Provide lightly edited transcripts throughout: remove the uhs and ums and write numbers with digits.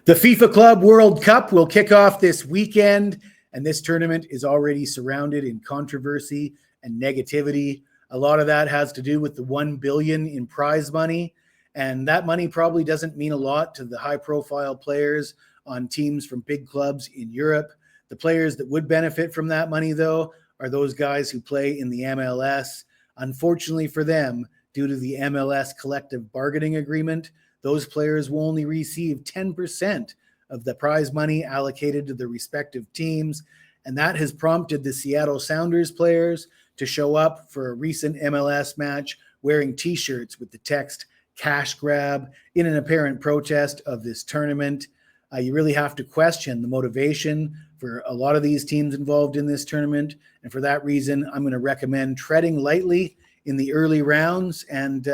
The FIFA Club World Cup will kick off this weekend, and this tournament is already surrounded in controversy and negativity. A lot of that has to do with the $1 billion in prize money, and that money probably doesn't mean a lot to the high-profile players on teams from big clubs in Europe. The players that would benefit from that money, though, are those guys who play in the MLS. Unfortunately for them, due to the MLS collective bargaining agreement, those players will only receive 10% of the prize money allocated to their respective teams. And that has prompted the Seattle Sounders players to show up for a recent MLS match wearing t-shirts with the text "cash grab" in an apparent protest of this tournament. You really have to question the motivation for a lot of these teams involved in this tournament. And for that reason, I'm going to recommend treading lightly in the early rounds and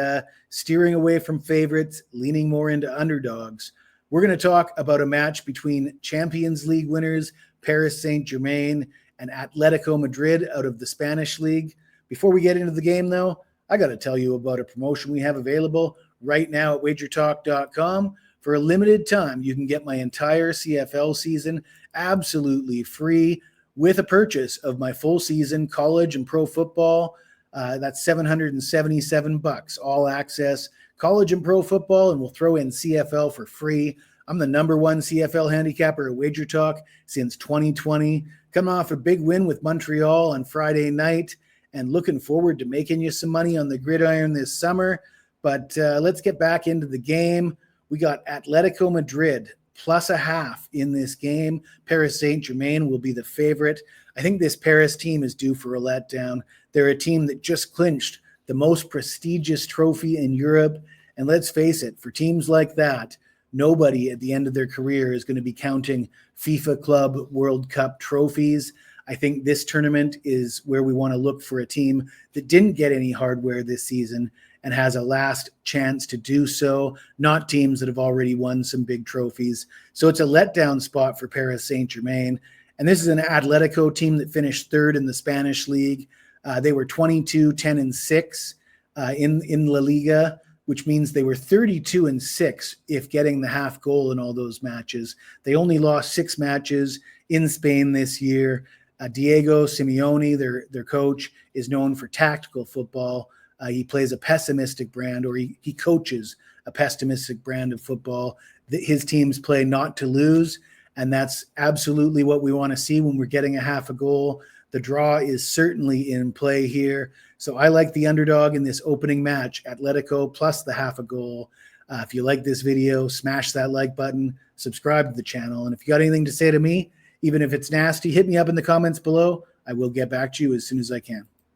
steering away from favorites, leaning more into underdogs. We're going to talk about a match between Champions League winners Paris Saint Germain and Atletico Madrid out of the Spanish League. Before we get into the game, though, I got to tell you about a promotion we have available right now at wagertalk.com. For a limited time, you can get my entire CFL season absolutely free with a purchase of my full season college and pro football. That's $777, all access college and pro football, and we'll throw in CFL for free. I'm the number one CFL handicapper at Wager Talk since 2020, coming off a big win with Montreal on Friday night and looking forward to making you some money on the gridiron this summer. But let's get back into the game. We got Atletico Madrid plus a half in this game. Paris Saint Germain will be the favorite. I think this Paris team is due for a letdown. They're a team that just clinched the most prestigious trophy in Europe. And let's face it, for teams like that, nobody at the end of their career is going to be counting FIFA Club World Cup trophies. I think this tournament is where we want to look for a team that didn't get any hardware this season and has a last chance to do so, not teams that have already won some big trophies. So it's a letdown spot for Paris Saint Germain. And this is an Atletico team that finished third in the Spanish league. They were 22-10-6 in La Liga, which means they were 32-6 if getting the half goal in all those matches. They only lost 6 matches in Spain this year. Diego Simeone, their coach, is known for tactical football. He plays a pessimistic brand, or he coaches a pessimistic brand of football. His teams play not to lose, and that's absolutely what we want to see when we're getting a half a goal. The draw is certainly in play here. So I like the underdog in this opening match, Atletico plus the half a goal. If you like this video, smash that like button, subscribe to the channel. And if you got anything to say to me, even if it's nasty, hit me up in the comments below. I will get back to you as soon as I can.